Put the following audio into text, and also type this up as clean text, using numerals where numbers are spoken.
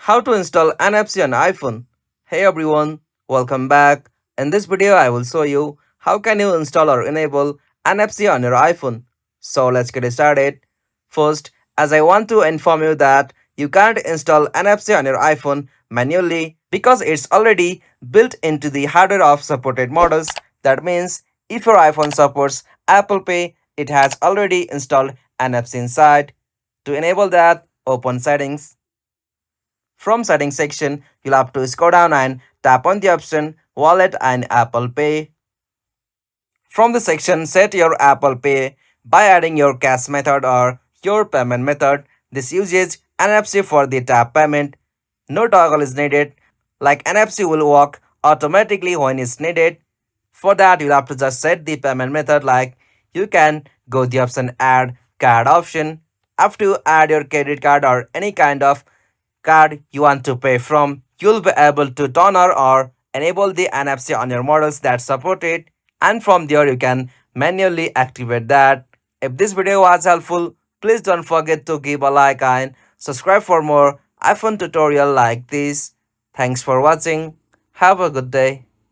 How to install NFC on iPhone. Hey everyone, welcome back. In this video I will show you how can you install or enable NFC on your iPhone. So let's get started. First, as I want to inform you that you can't install NFC on your iPhone manually because it's already built into the hardware of supported models. That means if your iPhone supports Apple Pay, it has already installed NFC inside. To enable that, open settings. From settings section, you'll have to scroll down and tap on the option Wallet and Apple Pay. From the section, set your Apple Pay by adding your cash method or your payment method. This uses NFC for the tap payment. No toggle is needed, like NFC will work automatically when it's needed. For that, you'll have to just set the payment method, like you can go the option add card option. After you add your credit card or any kind of card you want to pay from, you'll be able to turn on or enable the NFC on your models that support it, and from there you can manually activate that. If this video was helpful, please don't forget to give a like and subscribe for more iPhone tutorial like this. Thanks for watching. Have a good day.